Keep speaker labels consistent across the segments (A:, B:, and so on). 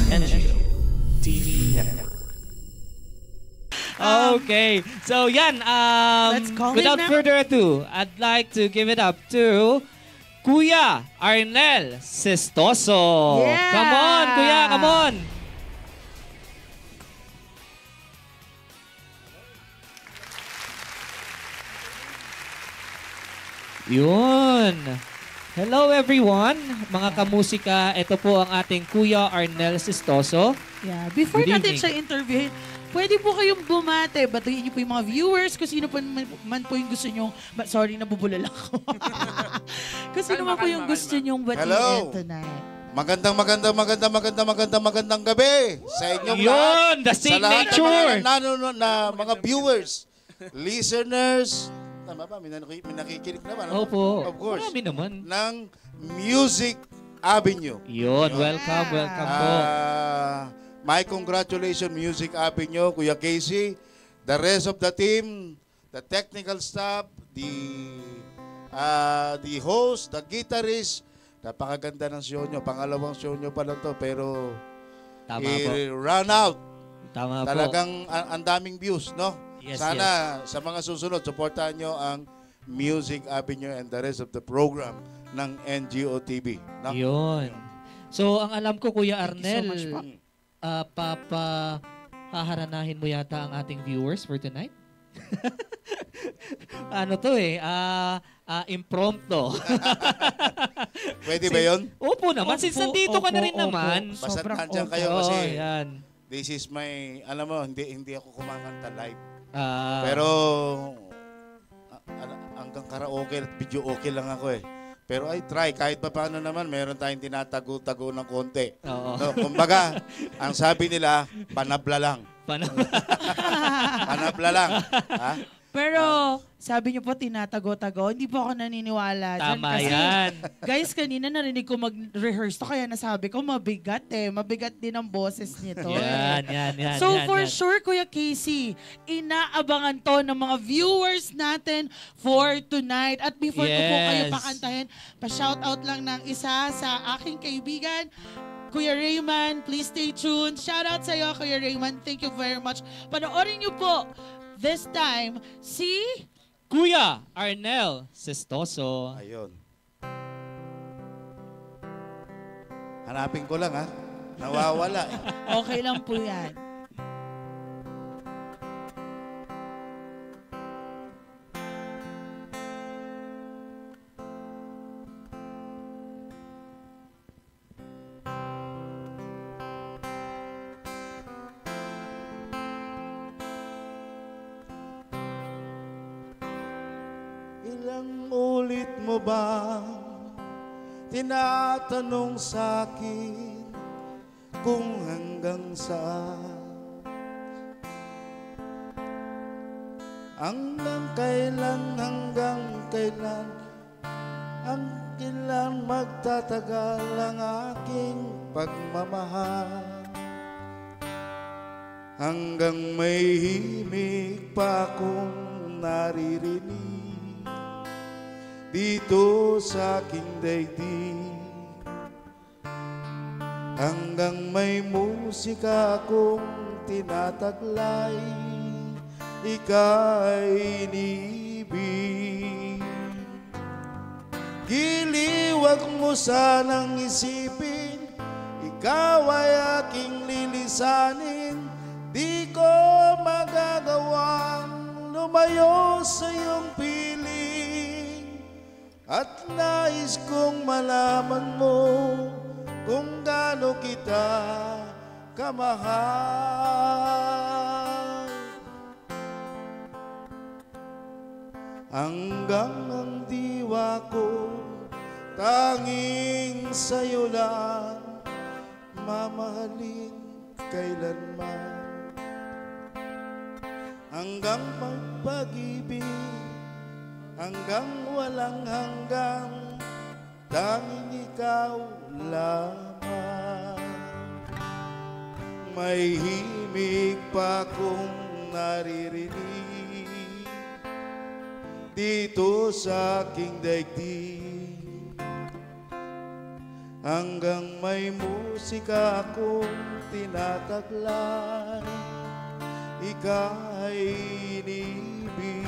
A: NGO TV Network.
B: Okay, so yan,
C: Let's call
B: without
C: him now.
B: further ado, I'd like to give it up to Kuya Arnel Sestoso.
C: Yeah!
B: Come on, Kuya, come on. Yun. Hello everyone, mga kamusika. Ito po ang ating Kuya Arnel Sestoso.
C: Yeah. Before
B: Good
C: natin
B: evening.
C: siya interviewin, pwede po kayong bumate. Batuhin niyo po yung mga viewers kung sino po man po yung gusto nyo. Sorry, nabubulal ako. Kung sino man po yung gusto nyong batiin
D: Hello.
C: tonight.
D: Magandang gabi sa inyong lahat.
B: Yun, the
D: Sa lahat ng
B: signature.
D: mga nanonood na mga viewers, listeners, tama ba? May nakikinig naman. ano?
B: Opo.
D: Of course.
B: Marami naman.
D: Ng Music Avenue.
B: Yun, welcome po.
D: My congratulations, Music Avenue, Kuya Casey, the rest of the team, the technical staff, the host, the guitarist. Napakaganda ng show nyo. Pangalawang show nyo pa lang to, pero
B: Tama po.
D: run out.
B: Tama po.
D: Talagang ang daming views, no?
B: Yes,
D: Sana sa mga susunod, supportahan nyo ang Music Avenue and the rest of the program ng NGO TV. No?
B: Yun. So, ang alam ko, Kuya
C: Thank you so
B: Arnel,
C: much po.
B: haharanahin mo yata ang ating viewers for tonight? Ano to impromptu.
D: Pwede ba yun?
B: Opo naman, since nandito ka na rin
C: Opo,
B: naman.
C: opo.
D: Basta
C: Sobrang
D: nandyan kayo
B: Oo,
D: kasi
B: yan.
D: this is my, alam mo, hindi ako kumakanta live.
B: Ah,
D: Pero hanggang karaoke at video okay lang ako eh. Pero I try, kahit pa paano naman, meron tayong tinatago-tago ng konti.
B: oo.
D: No, kumbaga, ang sabi nila, panabla lang. Panabla lang. Ha?
C: Pero, sabi niyo po, tinatago-tago. Hindi po ako naniniwala dyan.
B: Tama
C: Kasi,
B: yan.
C: guys, kanina narinig ko mag-rehearse to, kaya nasabi ko, mabigat eh. Mabigat din ang boses nito.
B: Yan.
C: So
B: yan,
C: for
B: yan.
C: sure, Kuya Casey, inaabangan to ng mga viewers natin for tonight. At before ko po kayo
B: Yes.
C: pakantahin, pa-shoutout lang ng isa sa aking kaibigan, Kuya Rayman. Please stay tuned. Shoutout sa iyo, Kuya Rayman. Thank you very much. Panoorin niyo po this time si...
B: Kuya Arnel Sestoso.
D: Ayun. Hanapin ko lang ha. Nawawala eh.
C: Okay lang po yan.
D: Ilang ulit mo ba tinatanong sa akin kung hanggang saan? Hanggang kailan ang kailan magtatagal ang aking pagmamahal? Hanggang may himig pa akong naririnig dito sa aking daigdig, hanggang may musika akong tinataglay, ika'y inibig. Giliwag mo sanang isipin, ikaw ay aking lilisanin, di ko magagawang lumayo sa iyong piling. At nais kong malaman mo kung gaano kita kamahal. Hanggang ang diwa ko tanging sa'yo lang mamahalin kailanman. Hanggang pagpag-ibig, hanggang walang hanggang, tanging ikaw lamang. May himig pa kong naririnig dito sa aking daigdig. Hanggang may musika akong tinataglay, ika'y inibig.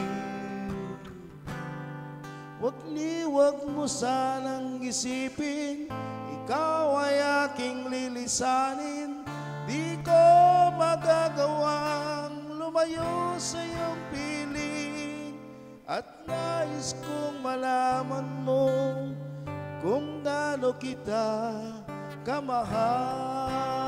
D: Wag mo sanang isipin, ikaw ay aking lilisanin. Di ko magagawang lumayo sa iyong piling. At nais kong malaman mo kung gaano kita kamahal.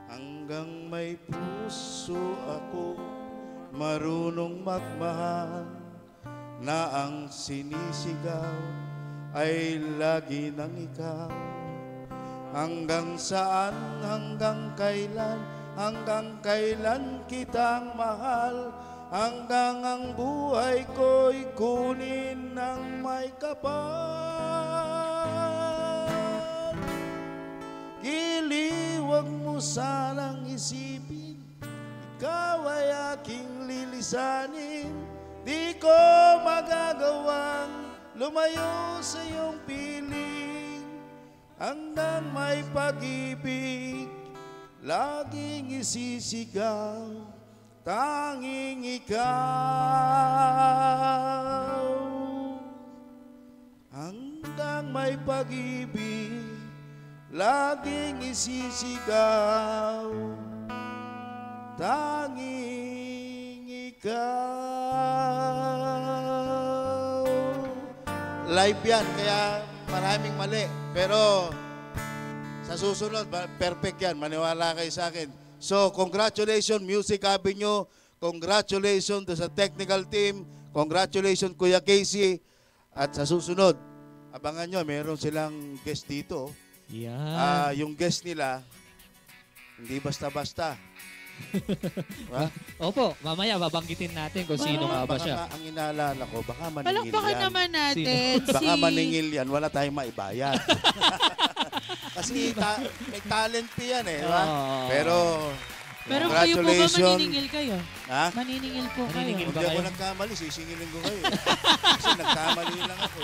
D: Hanggang may puso ako marunong magmahal, na ang sinisigaw ay lagi ng ikaw. Hanggang saan, hanggang kailan kitang mahal, hanggang ang buhay ko'y kunin ng may kapal. Wag mo sanang isipin, ikaw ay aking lilisanin. Di ko magagawang lumayo sa iyong piling. Hanggang may pag-ibig, laging isisigaw, tanging ikaw. Hanggang may pag-ibig, laging isisigaw, tanging ikaw. Live yan, kaya maraming mali. Pero sa susunod, perfect yan. Maniwala kayo sa akin. So, congratulations Music Avenue. Congratulations sa technical team. Congratulations Kuya Casey. At sa susunod, abangan nyo, meron silang guest dito.
B: Yan.
D: Yung guest nila, hindi basta-basta. Diba?
B: Opo, mamaya babanggitin natin kung sino nga ba siya.
D: Ang inaalala ko, baka maningil
C: Palakpakan
D: yan.
C: naman natin
D: Baka maningil yan, wala tayong maibayad. Kasi may talent pa yan eh. Diba? Pero
C: Pero kayo po ba
D: congratulations.
C: maniningil kayo?
D: Ha?
C: Maniningil po kayo.
B: Maniningil.
D: Hindi ako nagkamali, sisingilin ko kayo. Kasi nagkamali lang ako.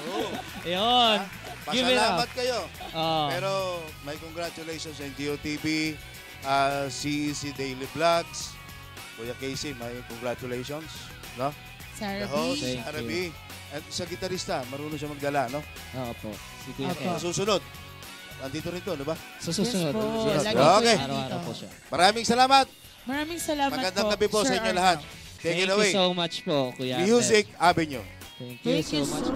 D: Oo.
B: Ayun. Give it
D: Pasalamat
B: up.
D: kayo.
B: Oh.
D: Pero may congratulations sa DOTV, CEC Daily Vlogs, Kuya Casey, may congratulations. No?
C: Sarah
D: The host,
C: B.
B: Thank
D: Sarah
B: you.
D: B. At sa gitarista, marunong siya magdala, no?
B: Opo. Si Kuya
C: Opo.
B: Ed.
D: Sa susunod, andito rin to, di ba?
B: Sa susunod.
C: Yes po.
D: Susunod.
C: Lagi po
D: Okay.
C: yan
B: Araw-araw
C: dito.
B: po siya.
D: Maraming salamat.
C: Maraming salamat
D: Magandang
C: po.
D: gabi po sa
C: Sir
D: inyo lahat.
C: Arnel.
D: Take
B: Thank
D: it away.
B: you so much po, Kuya Ed.
D: Music Avenue.
B: Thank you
C: Thank
B: so
C: you
B: much.
C: so